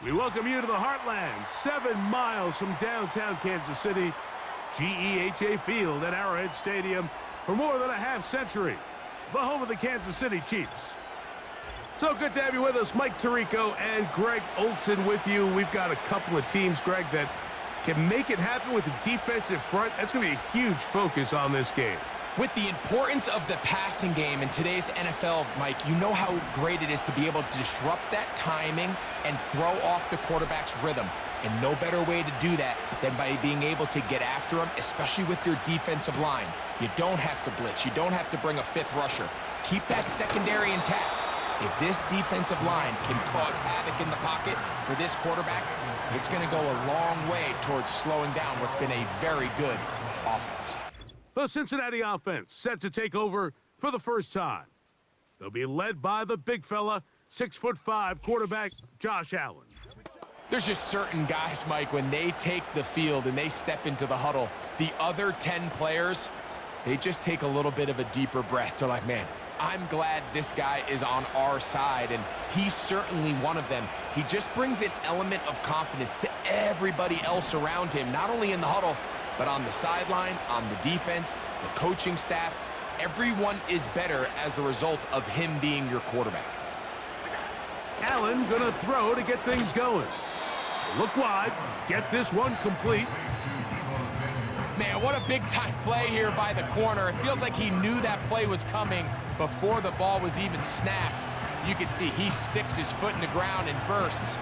We welcome you to the Heartland, 7 miles from downtown Kansas City, GEHA Field at Arrowhead Stadium for more than a half-century, the home of the Kansas City Chiefs. So good to have you with us. Mike Tirico and Greg Olson with you. We've got a couple of teams, Greg, that can make it happen with the defensive front. That's going to be a huge focus on this game. With the importance of the passing game in today's NFL, Mike, you know how great it is to be able to disrupt that timing and throw off the quarterback's rhythm. And no better way to do that than by being able to get after him, especially with your defensive line. You don't have to blitz. You don't have to bring a fifth rusher. Keep that secondary intact. If this defensive line can cause havoc in the pocket for this quarterback, it's going to go a long way towards slowing down what's been a very good offense. The Cincinnati offense set to take over for the first time. They'll be led by the big fella, 6'5" quarterback Josh Allen. There's just certain guys, Mike, when they take the field and they step into the huddle, the other 10 players, they just take a little bit of a deeper breath. They're like, man, I'm glad this guy is on our side, and he's certainly one of them. He just brings an element of confidence to everybody else around him, not only in the huddle, but on the sideline, on the defense, the coaching staff. Everyone is better as the result of him being your quarterback. Allen gonna throw to get things going. Look wide, get this one complete. Man, what a big-time play here by the corner. It feels like he knew that play was coming before the ball was even snapped. You can see he sticks his foot in the ground and bursts.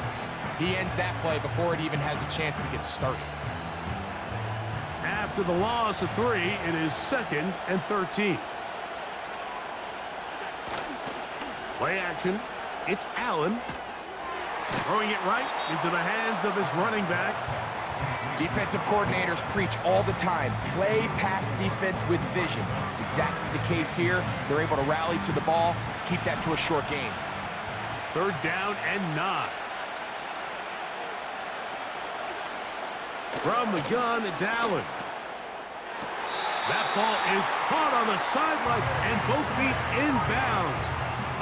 He ends that play before it even has a chance to get started. After the loss of 3, it is 2nd and 13. Play action. It's Allen. Throwing it right into the hands of his running back. Defensive coordinators preach all the time, play pass defense with vision. It's exactly the case here. They're able to rally to the ball, keep that to a short gain. 3rd down and 9. From the gun, it's Allen. That ball is caught on the sideline and both feet inbounds.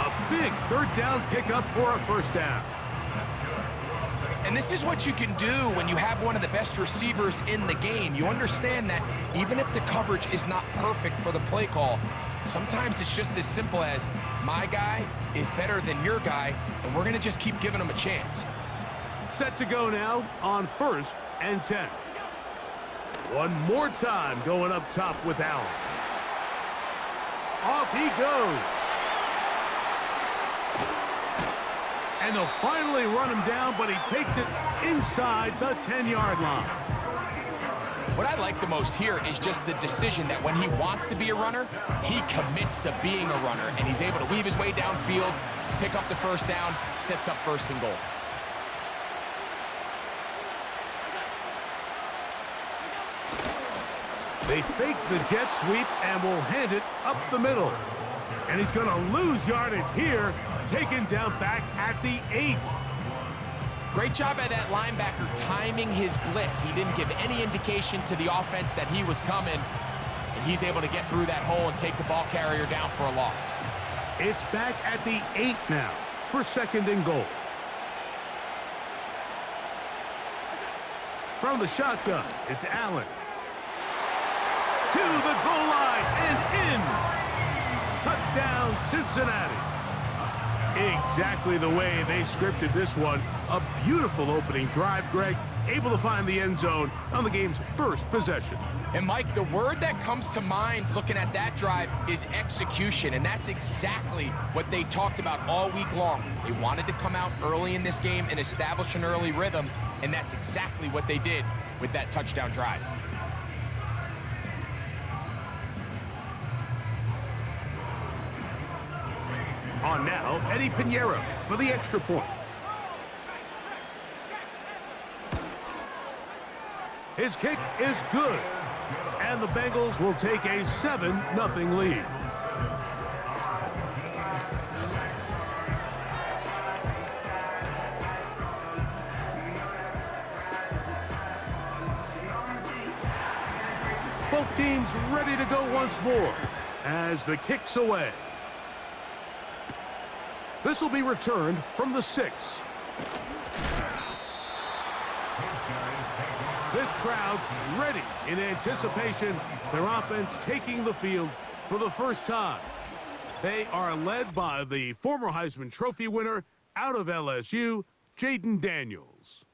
A big 3rd down pickup for a first down. And this is what you can do when you have one of the best receivers in the game. You understand that even if the coverage is not perfect for the play call, sometimes it's just as simple as my guy is better than your guy, and we're going to just keep giving him a chance. Set to go now on 1st and 10. One more time going up top with Allen. Off he goes. And they'll finally run him down, but he takes it inside the 10-yard line. What I like the most here is just the decision that when he wants to be a runner, he commits to being a runner, and he's able to weave his way downfield, pick up the first down, sets up 1st and goal. They fake the jet sweep and will hand it up the middle. And he's going to lose yardage here, taken down back at the 8. Great job by that linebacker timing his blitz. He didn't give any indication to the offense that he was coming, and he's able to get through that hole and take the ball carrier down for a loss. It's back at the 8 now for 2nd and goal. From the shotgun, it's Allen. To the goal line and in. Touchdown, Cincinnati. Exactly the way they scripted this one. A beautiful opening drive, Greg. Able to find the end zone on the game's first possession. And, Mike, the word that comes to mind looking at that drive is execution, and that's exactly what they talked about all week long. They wanted to come out early in this game and establish an early rhythm, and that's exactly what they did with that touchdown drive. On now, Eddie Pinheiro for the extra point. His kick is good, and the Bengals will take a 7-0 lead. Both teams ready to go once more as the kick's away. This will be returned from the 6. This crowd ready in anticipation. Their offense taking the field for the first time. They are led by the former Heisman Trophy winner out of LSU, Jayden Daniels.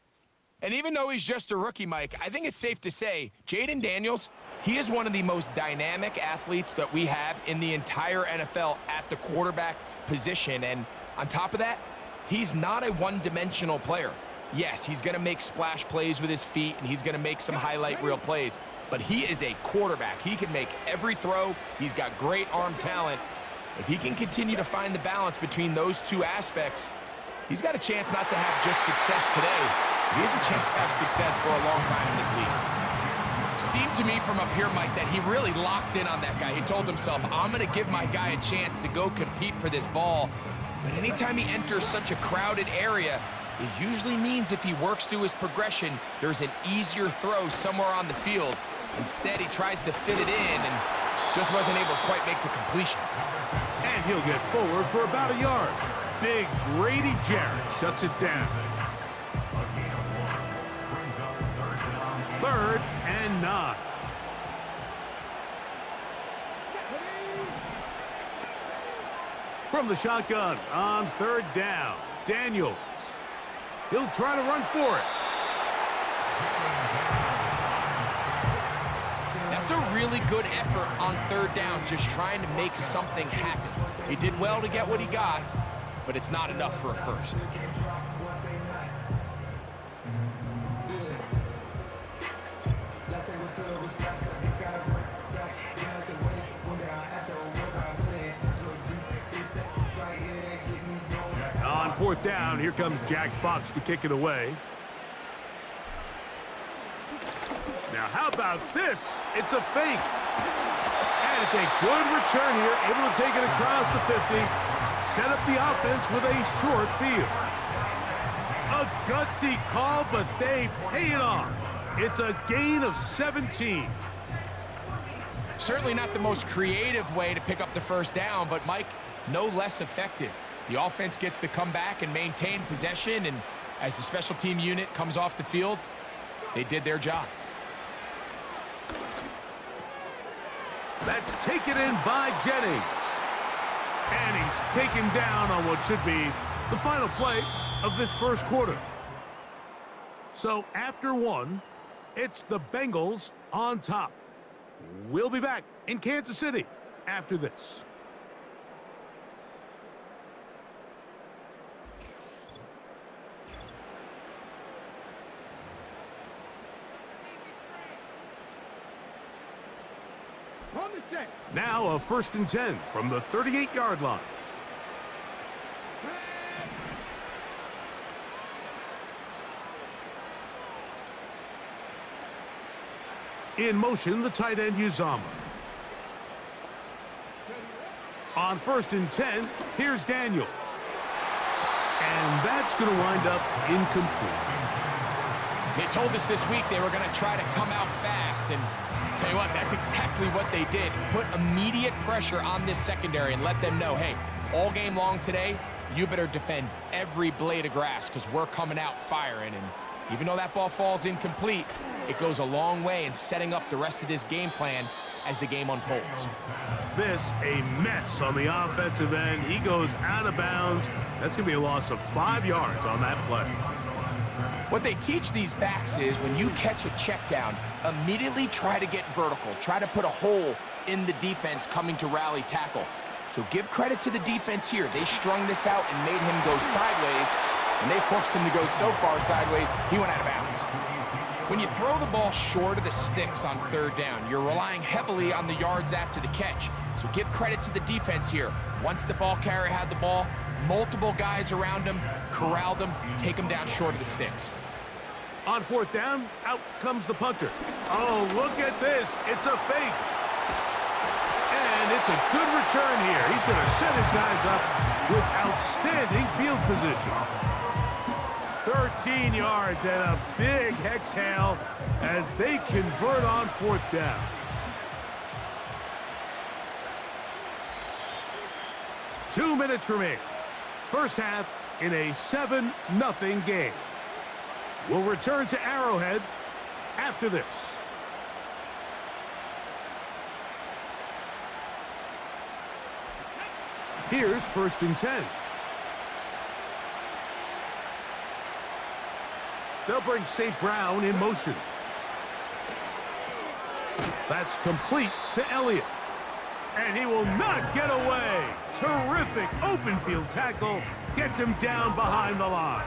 And even though he's just a rookie, Mike, I think it's safe to say Jayden Daniels, he is one of the most dynamic athletes that we have in the entire NFL at the quarterback position. And on top of that, he's not a one-dimensional player. Yes, he's going to make splash plays with his feet, and he's going to make some highlight reel plays. But he is a quarterback. He can make every throw. He's got great arm talent. If he can continue to find the balance between those two aspects, he's got a chance not to have just success today. He has a chance to have success for a long time in this league. Seemed to me from up here, Mike, that he really locked in on that guy. He told himself, I'm going to give my guy a chance to go compete for this ball. But anytime he enters such a crowded area, it usually means if he works through his progression, there's an easier throw somewhere on the field. Instead, he tries to fit it in and just wasn't able to quite make the completion. And he'll get forward for about a yard. Big Grady Jarrett shuts it down. 3rd and 9. From the shotgun on 3rd down, Daniels. He'll try to run for it. That's a really good effort on 3rd down, just trying to make something happen. He did well to get what he got, but it's not enough for a first. On 4th down, here comes Jack Fox to kick it away. Now, how about this? It's a fake. And it's a good return here, able to take it across the 50, set up the offense with a short field. A gutsy call, but they pay it off. It's a gain of 17. Certainly not the most creative way to pick up the first down, but, Mike, no less effective. The offense gets to come back and maintain possession, and as the special team unit comes off the field, they did their job. That's taken in by Jennings. And he's taken down on what should be the final play of this first quarter. So after 1, it's the Bengals on top. We'll be back in Kansas City after this. Now a 1st and 10 from the 38-yard line. In motion, the tight end Uzomah. On 1st and 10, here's Daniels. And that's going to wind up incomplete. They told us this week they were going to try to come out fast, and tell you what, that's exactly what they did. Put immediate pressure on this secondary and let them know, hey, all game long today, you better defend every blade of grass because we're coming out firing. And even though that ball falls incomplete, it goes a long way in setting up the rest of this game plan as the game unfolds. This a mess on the offensive end. He goes out of bounds. That's going to be a loss of 5 yards on that play. What they teach these backs is when you catch a check down, immediately try to get vertical. Try to put a hole in the defense coming to rally tackle. So give credit to the defense here. They strung this out and made him go sideways, and they forced him to go so far sideways, he went out of bounds. When you throw the ball short of the sticks on 3rd down, you're relying heavily on the yards after the catch. So give credit to the defense here. Once the ball carrier had the ball, multiple guys around him, corralled him, take him down short of the sticks. On 4th down, out comes the punter. Oh, look at this. It's a fake. And it's a good return here. He's going to set his guys up with outstanding field position. 13 yards and a big exhale as they convert on 4th down. Two minutes remaining. First half in a 7-0 game. will return to Arrowhead after this. Here's 1st and 10. They'll bring St. Brown in motion. That's complete to Elliott. And he will not get away. Terrific open field tackle. Gets him down behind the line.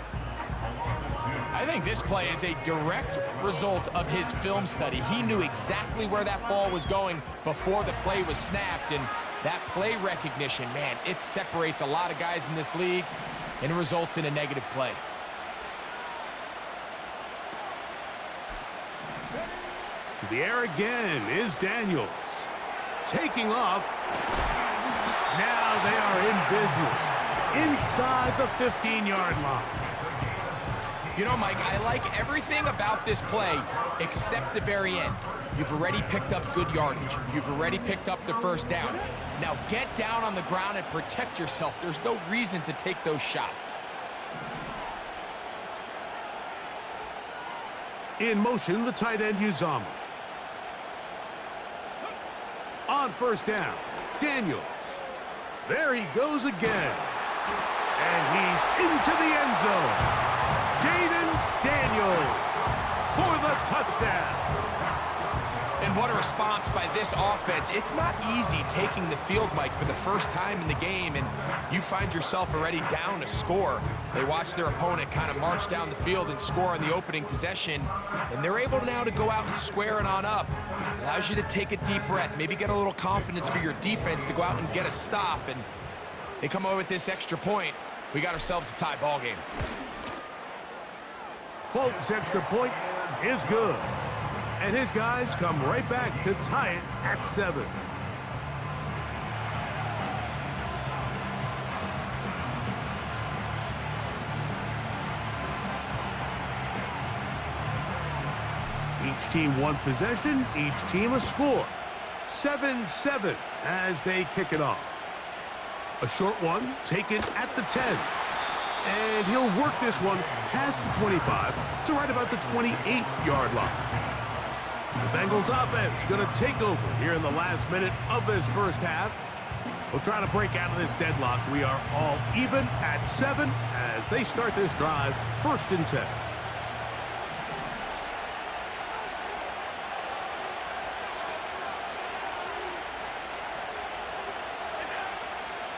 I think this play is a direct result of his film study. He knew exactly where that ball was going before the play was snapped. And that play recognition, man, it separates a lot of guys in this league and results in a negative play. To the air again is Daniels. Taking off. Now they are in business inside the 15-yard line. You know, Mike, I like everything about this play except the very end. You've already picked up good yardage. You've already picked up the 1st down. Now get down on the ground and protect yourself. There's no reason to take those shots. In motion, the tight end Uzomah. On 1st down, Daniels. There he goes again. And he's into the end zone. Jayden Daniels for the touchdown. And what a response by this offense. It's not easy taking the field, Mike, for the first time in the game, and you find yourself already down a score. They watch their opponent kind of march down the field and score on the opening possession, and they're able now to go out and square it on up. Allows you to take a deep breath, maybe get a little confidence for your defense to go out and get a stop, and they come away with this extra point. We got ourselves a tie ball game. Folk's extra point is good. And his guys come right back to tie it at 7. Each team one possession, each team a score. 7-7 as they kick it off. A short one taken at the 10. And he'll work this one past the 25 to right about the 28-yard line. The Bengals offense going to take over here in the last minute of this 1st half. We'll try to break out of this deadlock. We are all even at 7 as they start this drive, 1st and 10.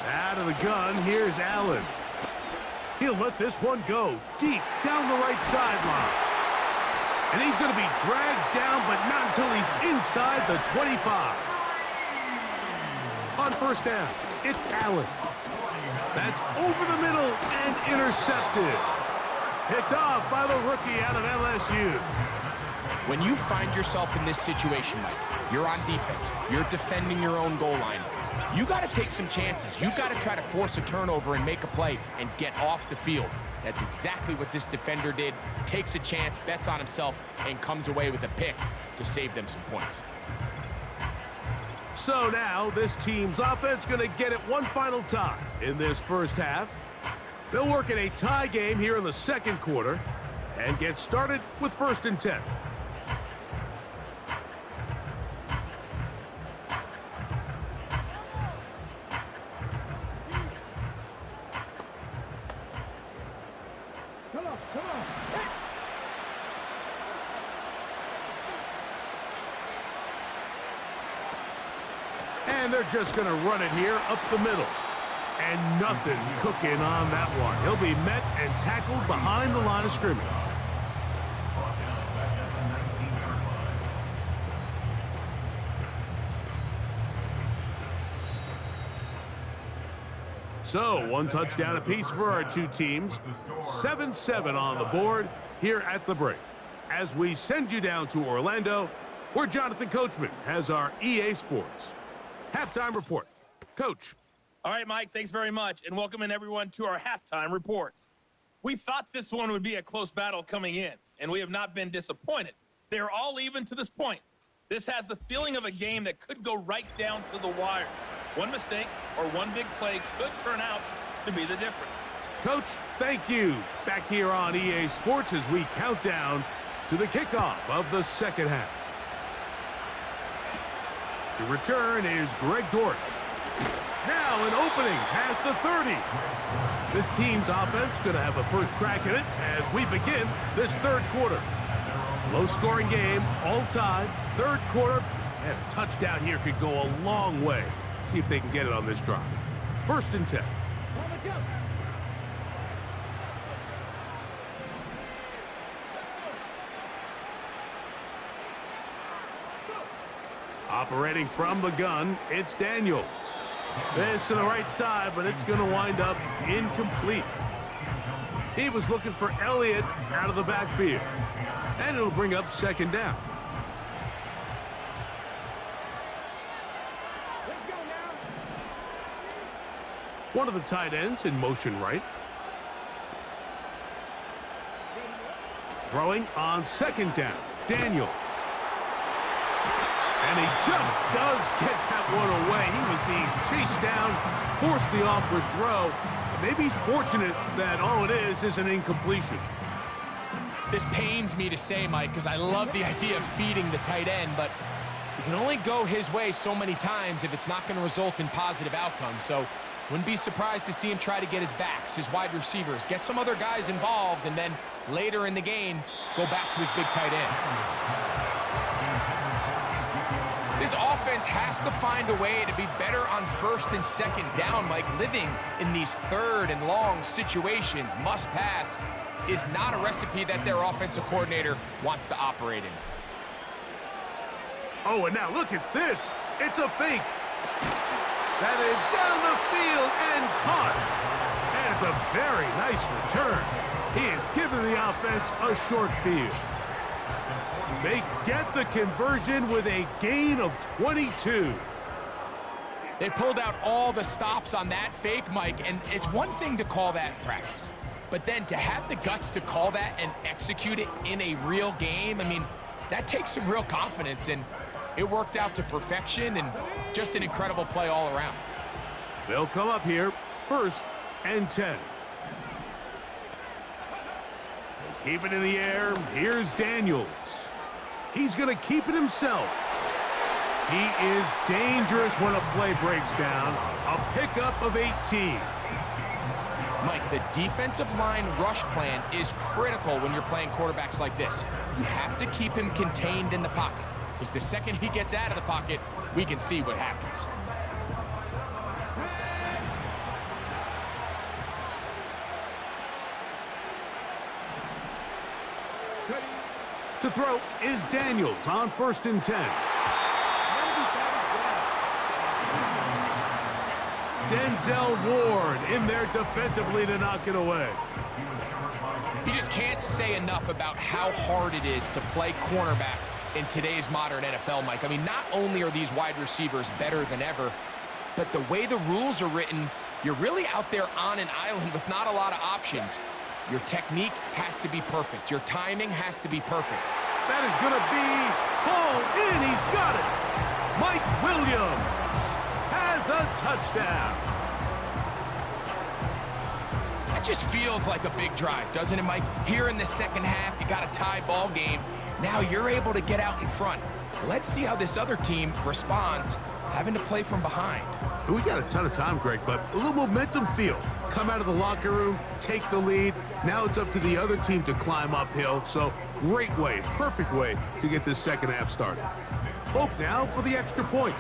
Out of the gun, here's Allen. He'll let this one go deep down the right sideline. And he's going to be dragged down, but not until he's inside the 25. On 1st down, it's Allen. That's over the middle and intercepted. Picked off by the rookie out of LSU. When you find yourself in this situation, Mike, you're on defense, you're defending your own goal line, you got to take some chances. You got to try to force a turnover and make a play and get off the field. That's exactly what this defender did. Takes a chance, bets on himself, and comes away with a pick to save them some points. So now this team's offense going to get it one final time in this 1st half. They'll work in a tie game here in the 2nd quarter and get started with 1st and 10. And they're just going to run it here up the middle. And nothing cooking on that one. He'll be met and tackled behind the line of scrimmage. So, one touchdown apiece for our two teams. 7-7 on the board here at the break. As we send you down to Orlando, where Jonathan Coachman has our EA Sports halftime report. Coach. All right, Mike, thanks very much, and welcome in everyone to our halftime reports. We thought this one would be a close battle coming in, and we have not been disappointed. They're all even to this point. This has the feeling of a game that could go right down to the wire. One mistake or one big play could turn out to be the difference. Coach, thank you. Back here on EA Sports as we count down to the kickoff of the second half. To return is Greg Dortch. Now an opening past the 30. This team's offense going to have a first crack at it as we begin this third quarter. Low-scoring game, all time, third quarter, and a touchdown here could go a long way. See if they can get it on this drive. 1st and 10. Operating from the gun, it's Daniels. This to the right side, but it's going to wind up incomplete. He was looking for Elliott out of the backfield. And it'll bring up 2nd down. One of the tight ends in motion right. Throwing on 2nd down, Daniels. And he just does get that one away. He was being chased down, forced the awkward throw. Maybe he's fortunate that all it is an incompletion. This pains me to say, Mike, because I love the idea of feeding the tight end, but you can only go his way so many times if it's not going to result in positive outcomes. So wouldn't be surprised to see him try to get his backs, his wide receivers, get some other guys involved, and then later in the game, go back to his big tight end. This offense has to find a way to be better on 1st and 2nd down, Mike. Living in these 3rd and long situations, must pass, is not a recipe that their offensive coordinator wants to operate in. Oh, and now look at this. It's a fake. That is down the field and caught. And it's a very nice return. He has given the offense a short field. They get the conversion with a gain of 22. They pulled out all the stops on that fake, Mike, and it's one thing to call that in practice. But then to have the guts to call that and execute it in a real game, I mean, that takes some real confidence, and it worked out to perfection and just an incredible play all around. They'll come up here, 1st and 10. They'll keep it in the air. Here's Daniels. He's going to keep it himself. He is dangerous when a play breaks down. A pickup of 18. Mike, the defensive line rush plan is critical when you're playing quarterbacks like this. You have to keep him contained in the pocket, because the second he gets out of the pocket, we can see what happens. To throw is Daniels on 1st and 10. Denzel Ward in there defensively to knock it away. You just can't say enough about how hard it is to play cornerback in today's modern NFL, Mike. I mean, not only are these wide receivers better than ever, but the way the rules are written, you're really out there on an island with not a lot of options. Your technique has to be perfect. Your timing has to be perfect. That is going to be hauled in. He's got it. Mike Williams has a touchdown. That just feels like a big drive, doesn't it, Mike? Here in the second half, you got a tie ball game. Now you're able to get out in front. Let's see how this other team responds, having to play from behind. We got a ton of time, Greg, but a little momentum feel. Come out of the locker room, take the lead. Now it's up to the other team to climb uphill. So great way, perfect way to get this second half started. Folk now for the extra point.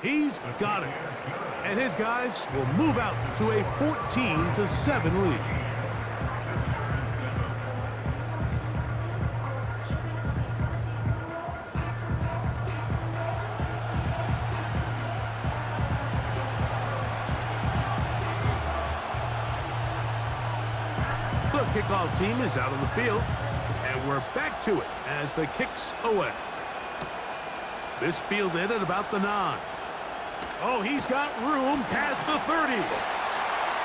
He's got it. And his guys will move out to a 14-7 lead. The kickoff team is out on the field, and we're back to it as the kick's away. This fielded at about the 9. Oh, he's got room past the 30.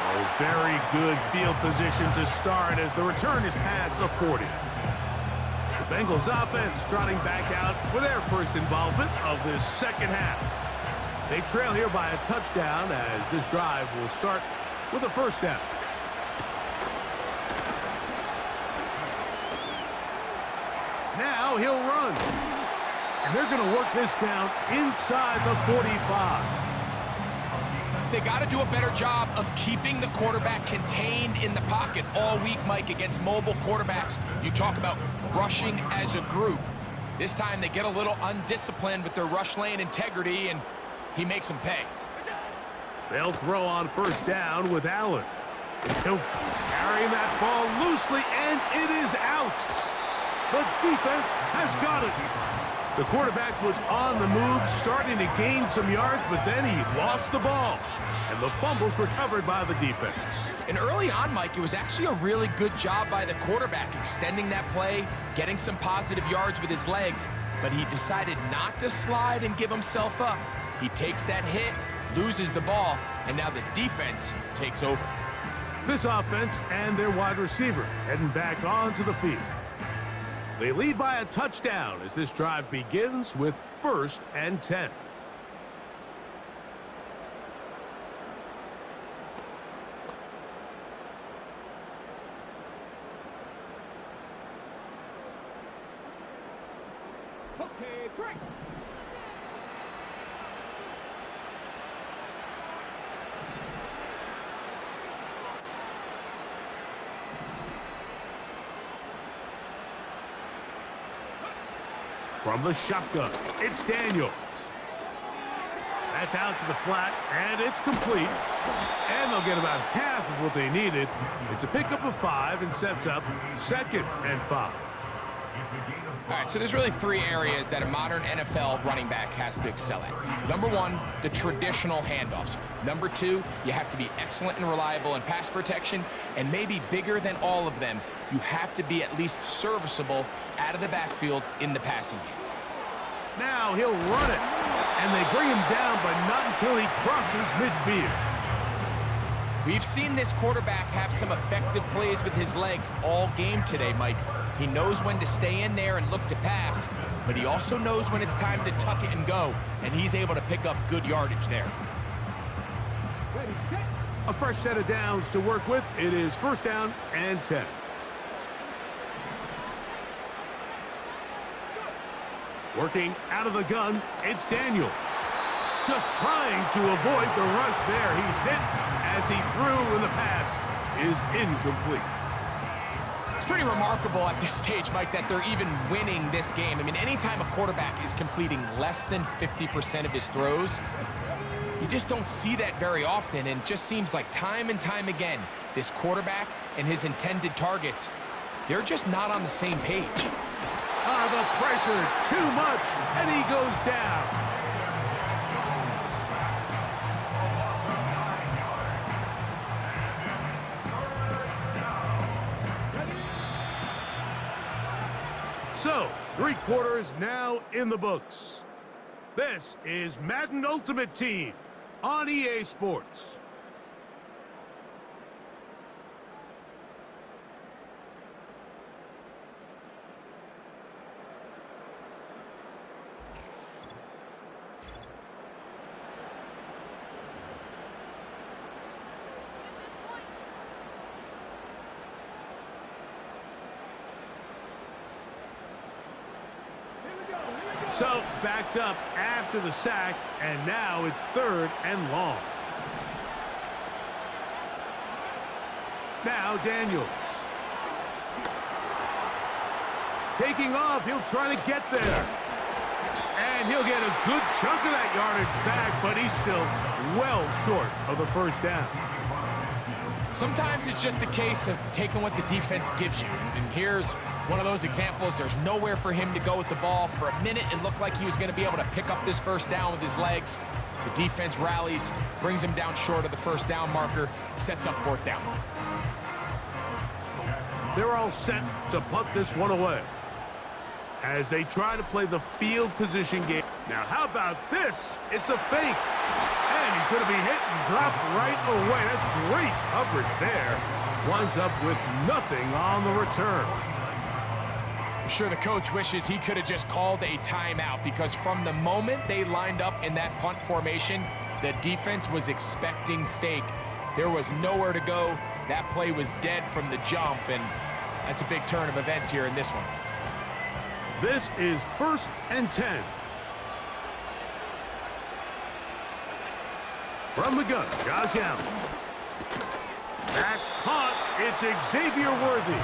Oh, very good field position to start as the return is past the 40. The Bengals offense trotting back out for their first involvement of this second half. They trail here by a touchdown as this drive will start with a first down. Now he'll run. And they're going to work this down inside the 45. They got to do a better job of keeping the quarterback contained in the pocket all week, Mike, against mobile quarterbacks. You talk about rushing as a group. This time they get a little undisciplined with their rush lane integrity, and he makes them pay. They'll throw on first down with Allen. He'll carry that ball loosely, and it is out. The defense has got it. The quarterback was on the move, starting to gain some yards, but then he lost the ball. And the fumble's recovered by the defense. And early on, Mike, it was actually a really good job by the quarterback, extending that play, getting some positive yards with his legs, but he decided not to slide and give himself up. He takes that hit, loses the ball, and now the defense takes over. This offense and their wide receiver heading back onto the field. They lead by a touchdown as this drive begins with 1st and 10. Okay, break. From the shotgun, it's Daniels. That's out to the flat, and it's complete. And they'll get about half of what they needed. It's a pickup of 5 and sets up 2nd and 5. All right, so there's really 3 areas that a modern NFL running back has to excel at. Number 1, the traditional handoffs. Number 2, you have to be excellent and reliable in pass protection. And maybe bigger than all of them, you have to be at least serviceable out of the backfield in the passing game. Now he'll run it, and they bring him down, but not until he crosses midfield. We've seen this quarterback have some effective plays with his legs all game today, Mike. He knows when to stay in there and look to pass, but he also knows when it's time to tuck it and go, and he's able to pick up good yardage there. A fresh set of downs to work with. It is 1st down and 10. Working out of the gun, it's Daniels. Just trying to avoid the rush there. He's hit as he threw, and the pass is incomplete. It's pretty remarkable at this stage, Mike, that they're even winning this game. I mean, anytime a quarterback is completing less than 50% of his throws, you just don't see that very often, and it just seems like time and time again, this quarterback and his intended targets, they're just not on the same page. The pressure, too much, and he goes down. So, 3 quarters now in the books. This is Madden Ultimate Team on EA Sports. So, backed up after the sack, and now it's 3rd and long. Now Daniels. Taking off, he'll try to get there. And he'll get a good chunk of that yardage back, but he's still well short of the 1st down. Sometimes it's just a case of taking what the defense gives you. And here's one of those examples. There's nowhere for him to go with the ball. For a minute, it looked like he was going to be able to pick up this 1st down with his legs. The defense rallies, brings him down short of the 1st down marker, sets up 4th down. They're all set to punt this one away as they try to play the field position game. Now, how about this? It's a fake. And he's going to be hit and dropped right away. That's great coverage there. Winds up with nothing on the return. I'm sure the coach wishes he could have just called a timeout, because from the moment they lined up in that punt formation, the defense was expecting fake. There was nowhere to go. That play was dead from the jump, and that's a big turn of events here in this one. This is 1st and 10. From the gun, Josh Allen. That's caught. It's Xavier Worthy.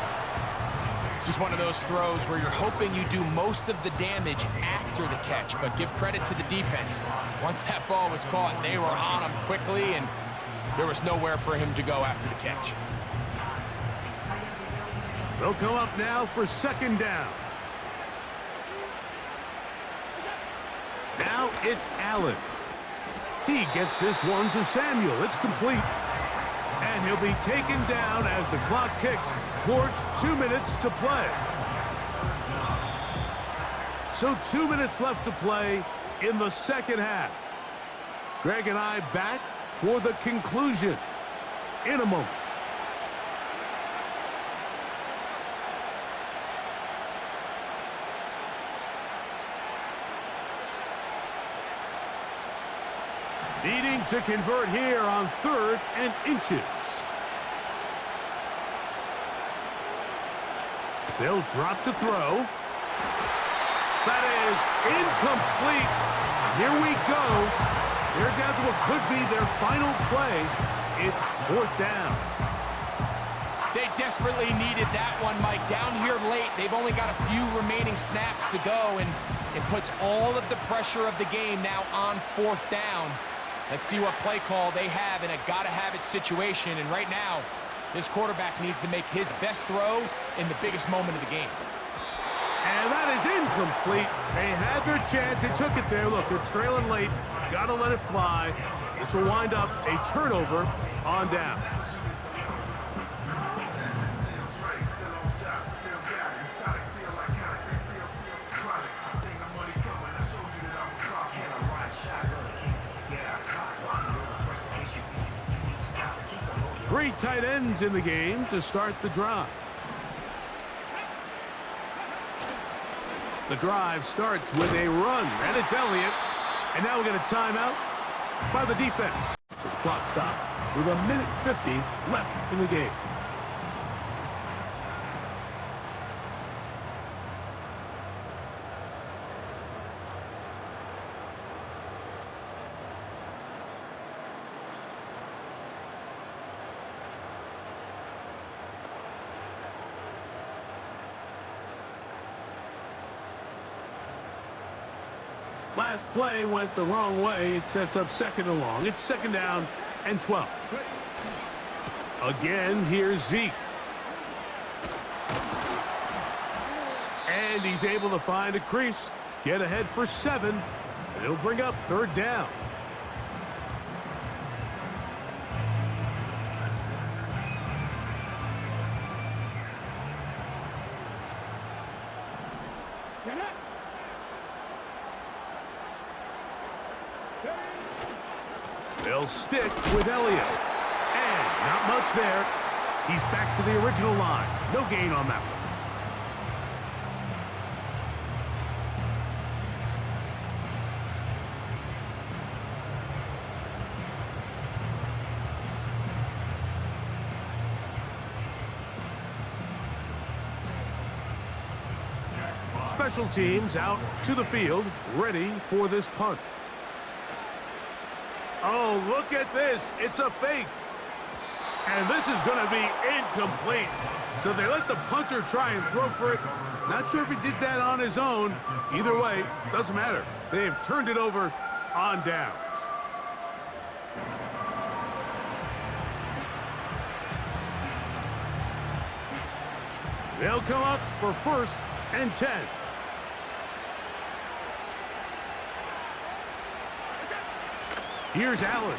This is one of those throws where you're hoping you do most of the damage after the catch, but give credit to the defense. Once that ball was caught, they were on him quickly, and there was nowhere for him to go after the catch. They'll come up now for 2nd down. Now it's Allen. He gets this one to Samuel. It's complete. And he'll be taken down as the clock ticks towards 2 minutes to play. So 2 minutes left to play in the 2nd half. Greg and I back for the conclusion in a moment. Needing to convert here on 3rd and inches. They'll drop to throw. That is incomplete. Here we go. They're down to what could be their final play. It's 4th down. They desperately needed that one, Mike. Down here late, they've only got a few remaining snaps to go, and it puts all of the pressure of the game now on 4th down. Let's see what play call they have in a gotta-have-it situation. And right now, this quarterback needs to make his best throw in the biggest moment of the game. And that is incomplete. They had their chance. They took it there. Look, they're trailing late. Got to let it fly. This will wind up a turnover on downs. Three tight ends in the game to start the drive. The drive starts with a run, and it's Elliott. And now we get a timeout by the defense. So the clock stops with 1:50 left in the game. Last play went the wrong way. It sets up 2nd and long. It's 2nd down and 12. Again, here's Zeke. And he's able to find a crease, get ahead for 7, and it'll bring up 3rd down. They'll stick with Elliott. And not much there. He's back to the original line. No gain on that one. Special teams out to the field, ready for this punt. Oh, look at this. It's a fake. And this is going to be incomplete. So they let the punter try and throw for it. Not sure if he did that on his own. Either way, doesn't matter. They have turned it over on downs. They'll come up for 1st and 10. Here's Allen.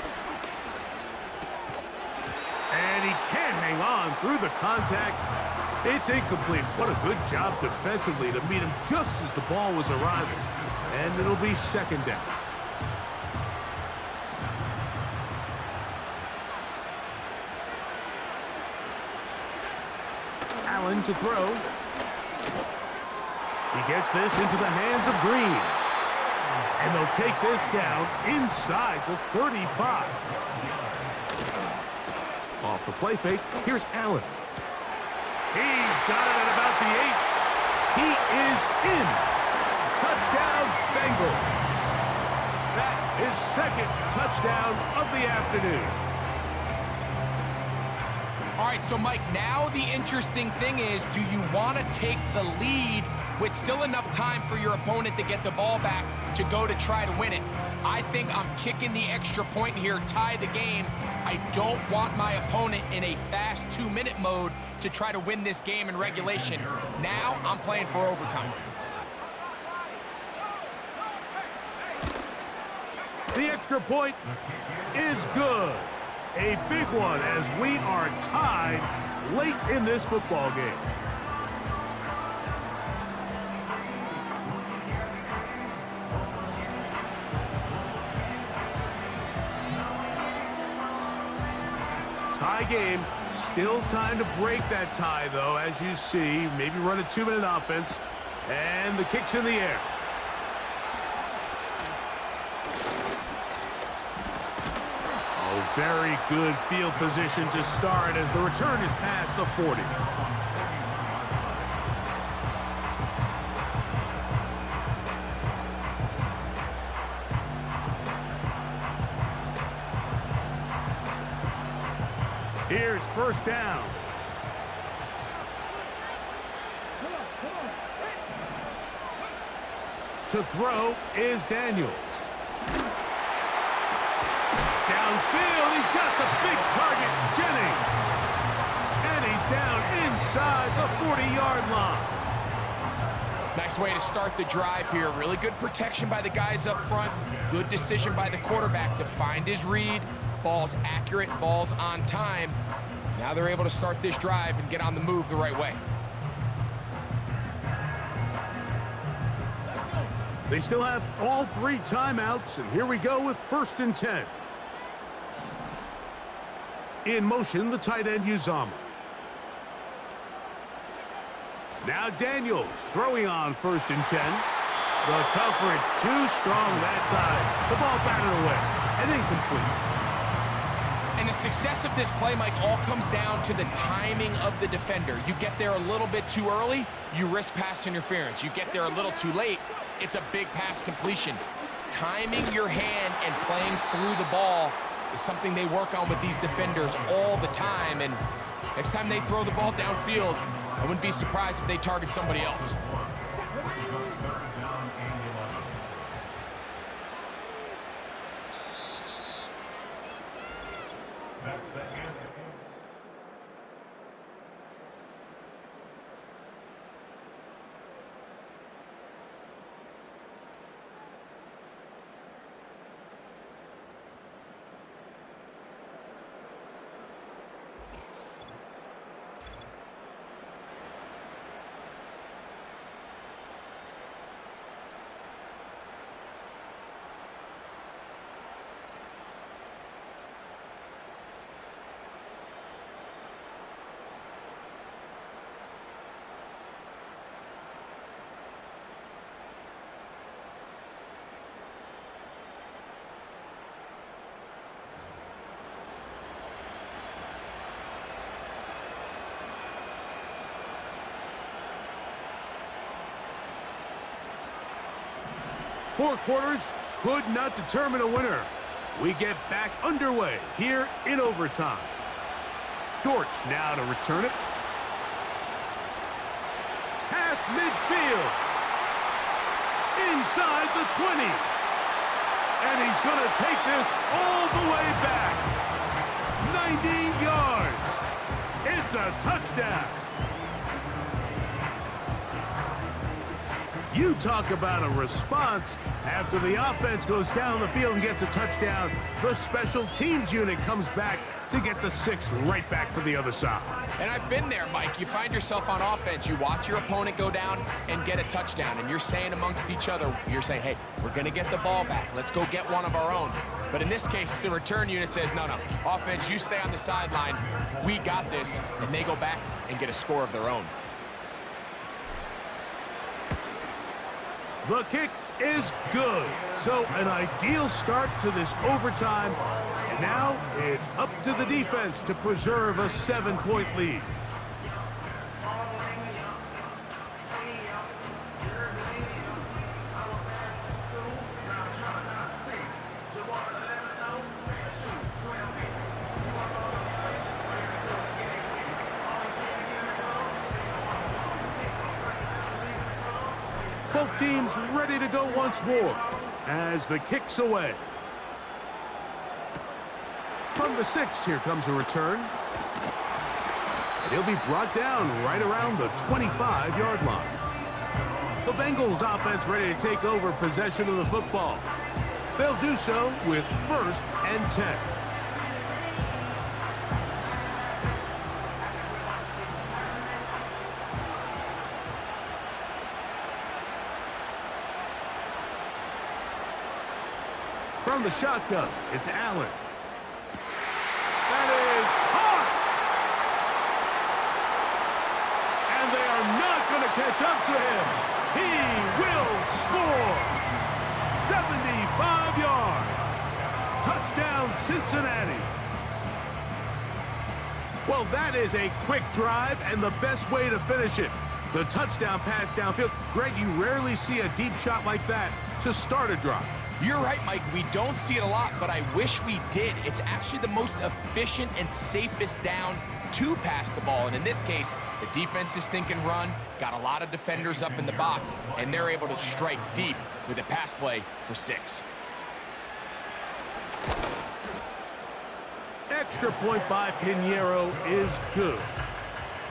And he can't hang on through the contact. It's incomplete. What a good job defensively to meet him just as the ball was arriving. And it'll be 2nd down. Allen to throw. He gets this into the hands of Green. And they'll take this down inside the 35. Off the play fake, here's Allen. He's got it at about the 8. He is in. Touchdown, Bengals. That is second touchdown of the afternoon. All right, so Mike, now the interesting thing is, do you want to take the lead with still enough time for your opponent to get the ball back to go to try to win it? I think I'm kicking the extra point here, tie the game. I don't want my opponent in a fast 2-minute mode to try to win this game in regulation. Now I'm playing for overtime. The extra point is good. A big one as we are tied late in this football game. Tie game. Still time to break that tie, though, as you see. Maybe run a 2-minute offense. And the kick's in the air. Oh, very good field position to start as the return is past the 40. Here's first down. To throw is Daniels. Downfield, he's got the big target, Jennings. And he's down inside the 40-yard line. Nice way to start the drive here. Really good protection by the guys up front. Good decision by the quarterback to find his read. Ball's accurate, ball's on time. Now they're able to start this drive and get on the move the right way. They still have all 3 timeouts, and here we go with 1st and 10. In motion, the tight end, Uzomah. Now Daniels throwing on 1st and 10. The coverage too strong that time. The ball batted away and incomplete. And the success of this play, Mike, all comes down to the timing of the defender. You get there a little bit too early, you risk pass interference. You get there a little too late, it's a big pass completion. Timing your hand and playing through the ball is something they work on with these defenders all the time. And next time they throw the ball downfield, I wouldn't be surprised if they target somebody else. Four quarters could not determine a winner. We get back underway here in overtime. Dortch now to return it. Past midfield. Inside the 20. And he's going to take this all the way back. 90 yards. It's a touchdown. You talk about a response. After the offense goes down the field and gets a touchdown, the special teams unit comes back to get the 6 right back for the other side. And I've been there, Mike. You find yourself on offense. You watch your opponent go down and get a touchdown, and you're saying amongst each other, you're saying, hey, we're going to get the ball back. Let's go get one of our own. But in this case, the return unit says, no, offense, you stay on the sideline. We got this. And they go back and get a score of their own. The kick is good. So an ideal start to this overtime. And now it's up to the defense to preserve a 7-point lead. Both teams ready to go once more as the kick's away. From the 6, here comes a return. And he'll be brought down right around the 25-yard line. The Bengals offense ready to take over possession of the football. They'll do so with 1st and 10. From the shotgun, it's Allen. That is hard. And they are not going to catch up to him. He will score. 75 yards. Touchdown, Cincinnati. Well, that is a quick drive and the best way to finish it. The touchdown pass downfield. Greg, you rarely see a deep shot like that to start a drive. You're right, Mike. We don't see it a lot, but I wish we did. It's actually the most efficient and safest down to pass the ball. And in this case, the defense is thinking run, got a lot of defenders up in the box, and they're able to strike deep with a pass play for 6. Extra point by Pinheiro is good.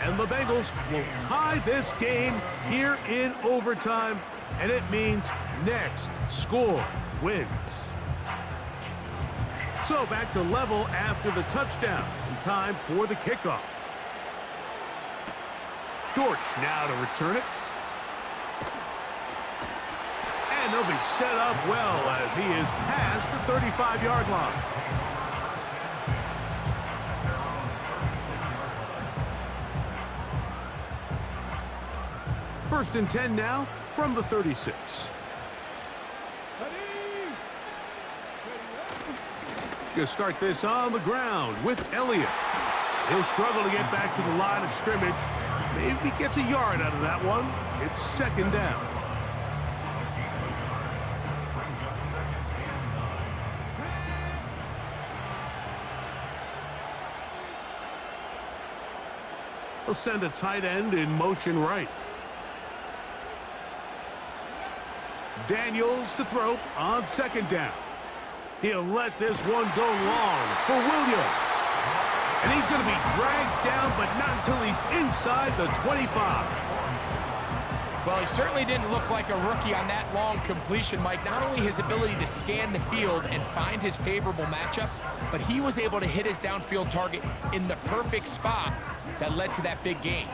And the Bengals will tie this game here in overtime, and it means next score wins. So back to level after the touchdown, and time for the kickoff. Dortch now to return it. And they'll be set up well as he is past the 35-yard line. First and 10 now from the 36. Going to start this on the ground with Elliott. He'll struggle to get back to the line of scrimmage. Maybe gets a yard out of that one. It's 2nd down. He'll send a tight end in motion right. Daniels to throw on 2nd down. He'll let this one go long for Williams. And he's going to be dragged down, but not until he's inside the 25. Well, he certainly didn't look like a rookie on that long completion, Mike. Not only his ability to scan the field and find his favorable matchup, but he was able to hit his downfield target in the perfect spot that led to that big gain.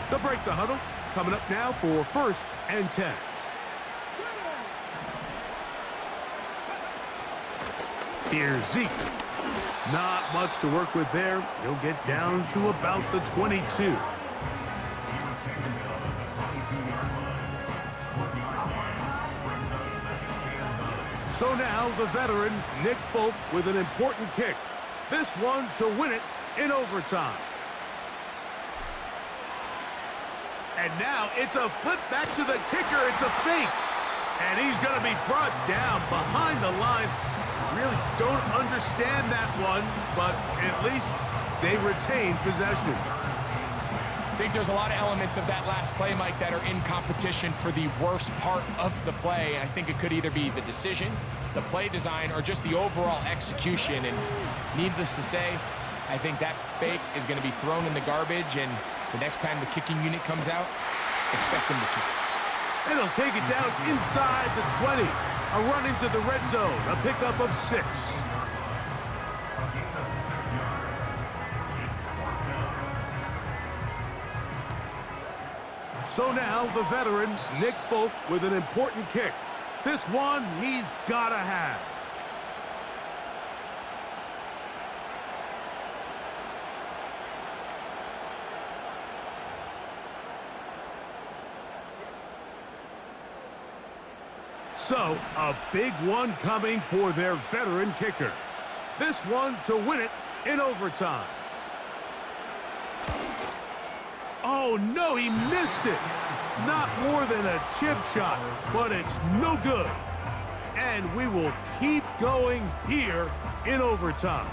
They'll break the huddle. Coming up now for 1st and 10. Here's Zeke. Not much to work with there. He'll get down to about the 22. So now the veteran, Nick Folk, with an important kick. This one to win it in overtime. And now it's a flip back to the kicker. It's a fake. And he's going to be brought down behind the line. Really don't understand that one, but at least they retain possession. I think there's a lot of elements of that last play, Mike, that are in competition for the worst part of the play. And I think it could either be the decision, the play design, or just the overall execution. And needless to say, I think that fake is going to be thrown in the garbage, and the next time the kicking unit comes out, expect them to kick it. And he'll take it down inside the 20. A run into the red zone, a pickup of 6. So now the veteran, Nick Folk, with an important kick. This one he's got to have. So, a big one coming for their veteran kicker. This one to win it in overtime. Oh, no, he missed it. Not more than a chip shot, but it's no good. And we will keep going here in overtime.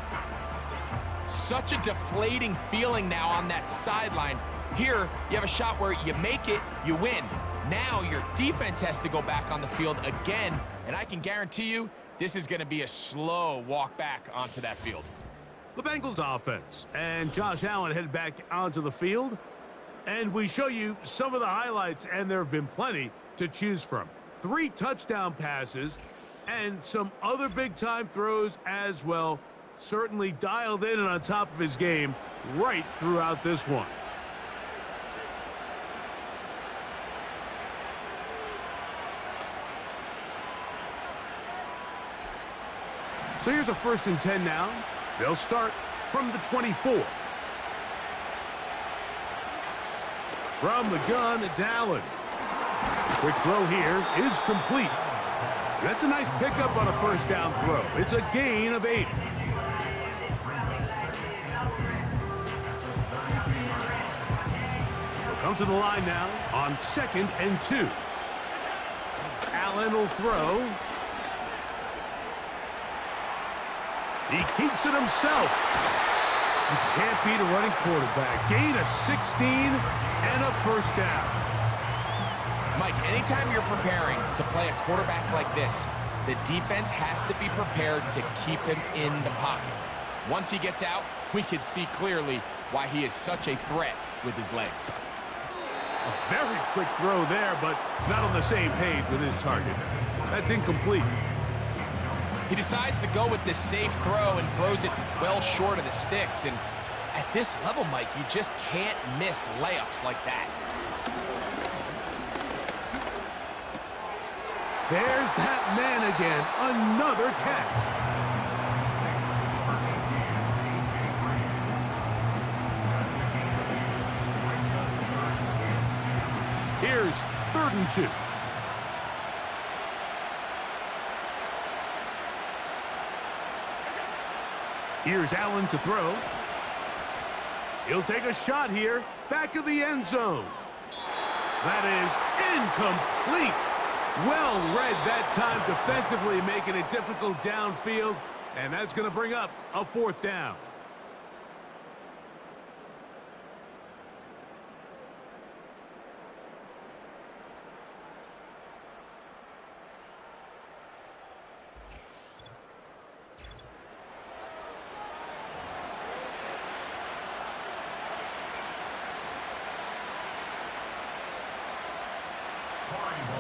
Such a deflating feeling now on that sideline. Here, you have a shot where you make it, you win. Now your defense has to go back on the field again, and I can guarantee you this is going to be a slow walk back onto that field. The Bengals offense and Josh Allen head back onto the field, and we show you some of the highlights, and there have been plenty to choose from. 3 touchdown passes and some other big-time throws as well. Certainly dialed in and on top of his game right throughout this one. So here's a 1st and 10 now. They'll start from the 24. From the gun, it's Allen. Quick throw here is complete. That's a nice pickup on a 1st down throw. It's a gain of 8. We'll come to the line now on 2nd and 2. Allen will throw. He keeps it himself. You can't beat a running quarterback. Gain of 16 and a 1st down. Mike, anytime you're preparing to play a quarterback like this, the defense has to be prepared to keep him in the pocket. Once he gets out, we can see clearly why he is such a threat with his legs. A very quick throw there, but not on the same page with his target. That's incomplete. He decides to go with this safe throw and throws it well short of the sticks. And at this level, Mike, you just can't miss layups like that. There's that man again. Another catch. Here's 3rd and 2. Here's Allen to throw. He'll take a shot here. Back of the end zone. That is incomplete. Well read that time defensively, making it difficult downfield. And that's going to bring up a 4th down.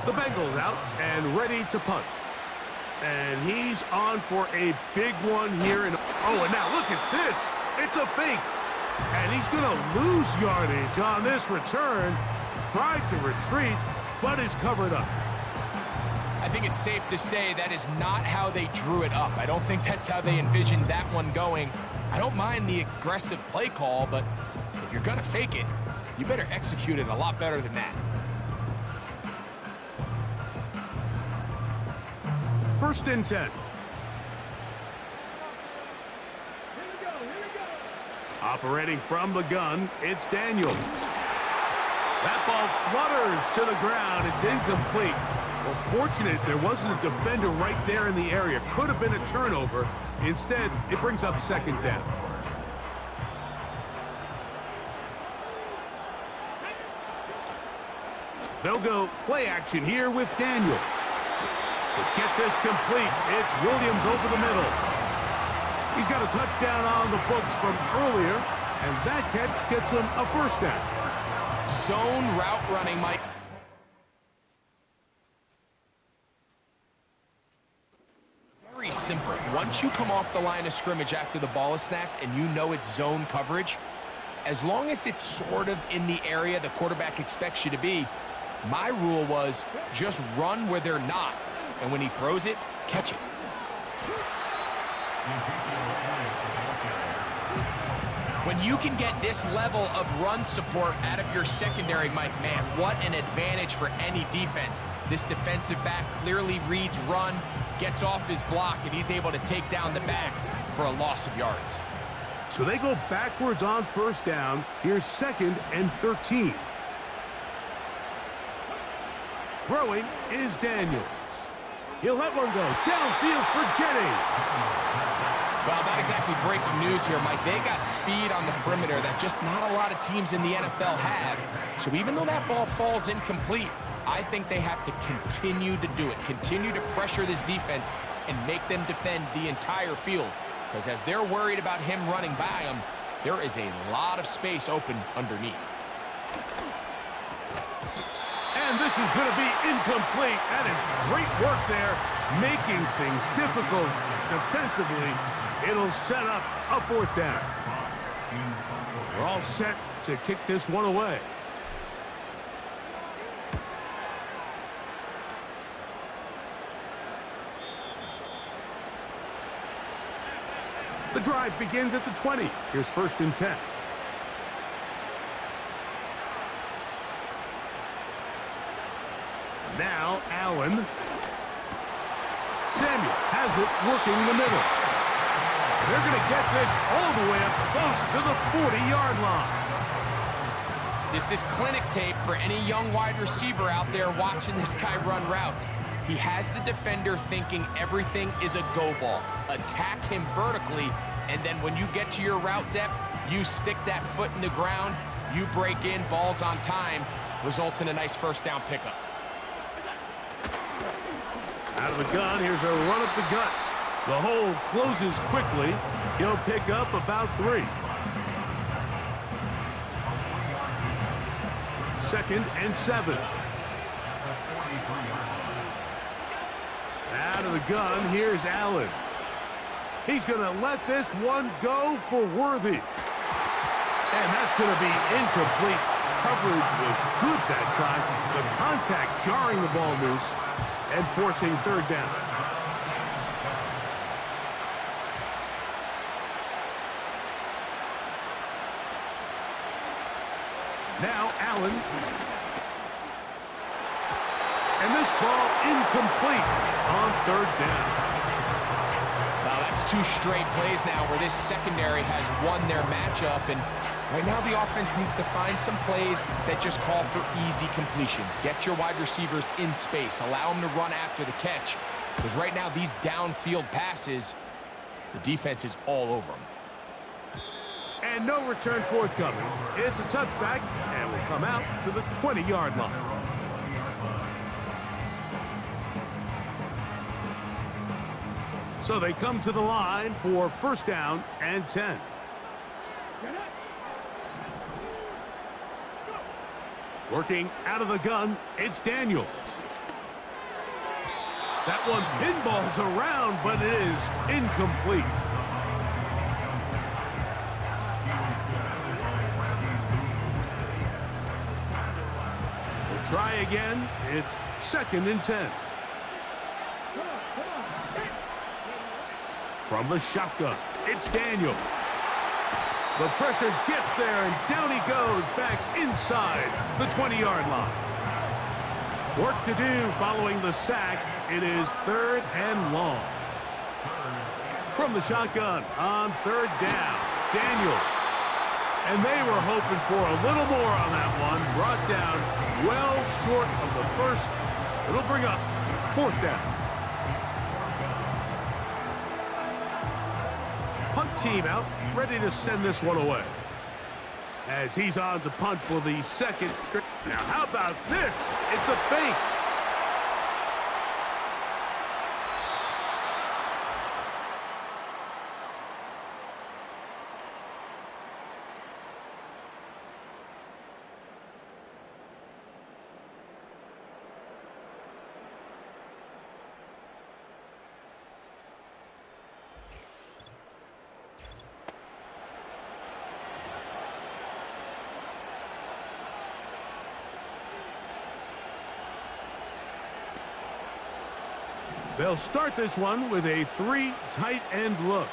The Bengals out and ready to punt. And he's on for a big one here. And now look at this. It's a fake. And he's going to lose yardage on this return. Tried to retreat, but is covered up. I think it's safe to say that is not how they drew it up. I don't think that's how they envisioned that one going. I don't mind the aggressive play call, but if you're going to fake it, you better execute it a lot better than that. 1st and 10. Operating from the gun, it's Daniels. That ball flutters to the ground. It's incomplete. Well, fortunate there wasn't a defender right there in the area. Could have been a turnover. Instead, it brings up 2nd down. They'll go play action here with Daniels. To get this complete, it's Williams over the middle. He's got a touchdown on the books from earlier, and that catch gets him a 1st down. Zone route running, Mike. Very simple. Once you come off the line of scrimmage after the ball is snapped and you know it's zone coverage, as long as it's sort of in the area the quarterback expects you to be, my rule was just run where they're not. And when he throws it, catch it. When you can get this level of run support out of your secondary, Mike, man, what an advantage for any defense. This defensive back clearly reads run, gets off his block, and he's able to take down the back for a loss of yards. So they go backwards on first down. Here's 2nd and 13. Throwing is Daniels. He'll let one go downfield for Jennings. Well, not exactly breaking news here, Mike. They got speed on the perimeter that just not a lot of teams in the NFL have. So even though that ball falls incomplete, I think they have to continue to do it, continue to pressure this defense and make them defend the entire field. Because as they're worried about him running by them, there is a lot of space open underneath. And this is going to be incomplete. That is great work there, making things difficult defensively. It'll set up a 4th down. We're all set to kick this one away. The drive begins at the 20. Here's 1st and 10. Now Allen. Samuel has it working in the middle. They're going to get this all the way up close to the 40-yard line. This is clinic tape for any young wide receiver out there watching this guy run routes. He has the defender thinking everything is a go ball. Attack him vertically, and then when you get to your route depth, you stick that foot in the ground, you break in, balls on time, results in a nice 1st down pickup. Out of the gun, here's a run up the gut. The hole closes quickly. He'll pick up about 3. 2nd and 7. Out of the gun, here's Allen. He's going to let this one go for Worthy. And that's going to be incomplete. Coverage was good that time. The contact jarring the ball loose and forcing 3rd down. Now Allen. And this ball incomplete on 3rd down. Well, that's 2 straight plays now where this secondary has won their matchup, and right now the offense needs to find some plays that just call for easy completions. Get your wide receivers in space. Allow them to run after the catch, because right now these downfield passes, the defense is all over them. And no return forthcoming. It's a touchback and will come out to the 20-yard line. So they come to the line for 1st down and 10. Working out of the gun, it's Daniels. That one pinballs around, but it is incomplete. We'll try again. It's 2nd and 10. From the shotgun, it's Daniels. The pressure gets there, and down he goes back inside the 20-yard line. Work to do following the sack. It is 3rd and long. From the shotgun on 3rd down, Daniels. And they were hoping for a little more on that one. Brought down well short of the 1st. It'll bring up 4th down. Punt team out, ready to send this one away. As he's on to punt for the 2nd straight. Now how about this? It's a fake. They'll start this one with a 3 tight end look.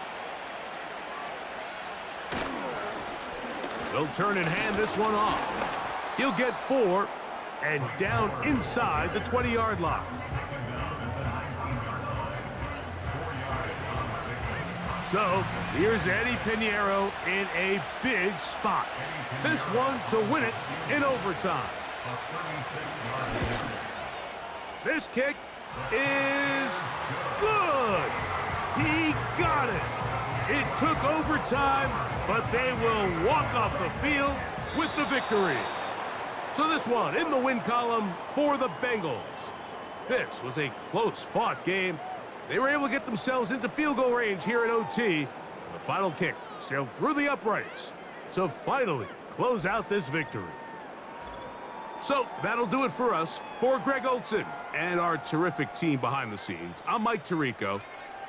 They'll turn and hand this one off. He'll get 4 and down inside the 20-yard line. So here's Eddie Pinheiro in a big spot. This one to win it in overtime. This kick is good. He got it. It took overtime, but they will walk off the field with the victory. So this one in the win column for the Bengals. This was a close-fought game. They were able to get themselves into field goal range here in OT. The final kick sailed through the uprights to finally close out this victory. So that'll do it for us. For Greg Olson and our terrific team behind the scenes, I'm Mike Tirico.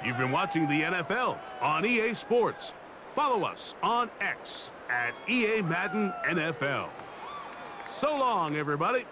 You've been watching the NFL on EA Sports. Follow us on X at EA Madden NFL. So long, everybody.